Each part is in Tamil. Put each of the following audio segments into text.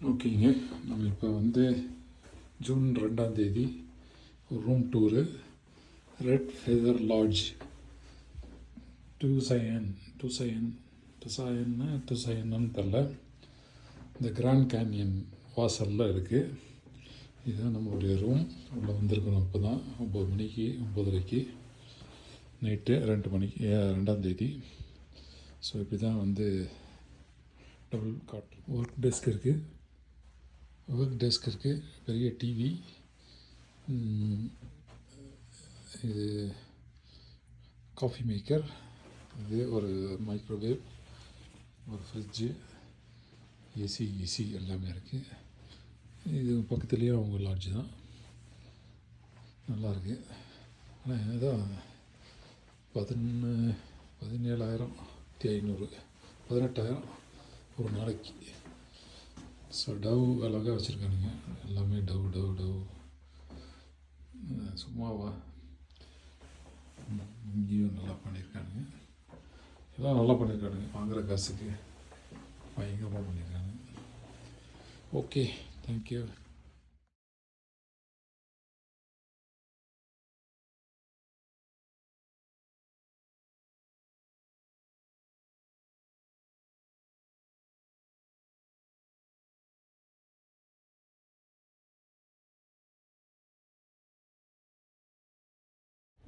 ஓகேங்க, நம்ம இப்போ வந்து ஜூன் 2ஆம் தேதி ஒரு ரூம் டூரு ரெட் ஃபெதர் லாட்ஜ் டுசையன்னு தெரில. இந்த கிராண்ட் கேன்யன் வாசலில் இருக்குது. இதுதான் நம்மளுடைய ரூம். உள்ளே வந்திருக்கணும் இப்போ தான் 9 மணிக்கு 9:30க்கு நைட்டு 2 மணிக்கு 2ஆம் தேதி. ஸோ இப்படி தான் வந்து டபுள் காட் ஒர்க் டெஸ்க் இருக்குது, பெரிய டிவி, இது காஃபி மேக்கர், இது ஒரு மைக்ரோவேவ், ஒரு ஃப்ரிட்ஜு, ஏசி எல்லாமே இருக்குது. இது பக்கத்துலேயே அவங்க லாட்ஜ் தான், நல்லாயிருக்கு. ஆனால் இதுதான் 17,500 18,000 ஒரு நாளைக்கு. ஸோ டவ் அழகாக வச்சுருக்கானுங்க, எல்லாமே டவ் சும்மாவா, இங்கேயும் நல்லா பண்ணியிருக்கானுங்க. எல்லாம் நல்லா பண்ணியிருக்கானுங்க, வாங்குகிற காசுக்கு பயங்கரமாக பண்ணியிருக்காங்க. Okay, thank you.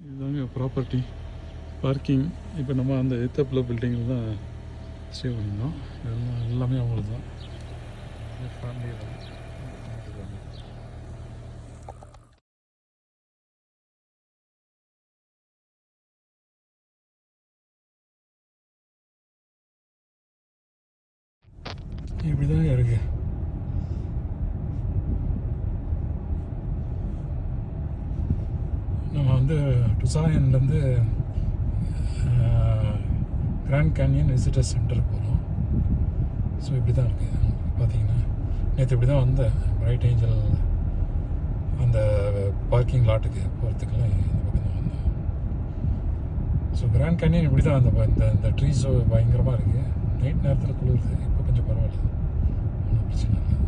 இதுதாங்க ப்ராப்பர்ட்டி பார்க்கிங். இப்போ நம்ம அந்த எத்தப்பில் பில்டிங்கில் தான் ஸ்டே பண்ணியிருந்தோம். எல்லாமே அவங்களுக்கு தான், ஃபேமிலி தான். இப்படி தாங்க இருக்குது. நம்ம வந்து டுசாயன்லேருந்து கிராண்ட் கேன்யன் விசிட்டர் சென்டருக்கு போகிறோம். ஸோ இப்படி தான் இருக்குது. பார்த்தீங்கன்னா நேற்று இப்படி தான் வந்தேன், பிரைட் ஏஞ்சல் அந்த பார்க்கிங் லாட்டுக்கு போகிறதுக்கெல்லாம் இந்த பக்கம் தான் வந்தேன். ஸோ கிராண்ட் கேன்யன் இப்படி தான் இந்த ட்ரீஸோ பயங்கரமாக இருக்குது. நைட் நேரத்தில் குளிருது, இப்போ கொஞ்சம் பரவாயில்ல, ஒன்றும் பிரச்சனை இல்லை.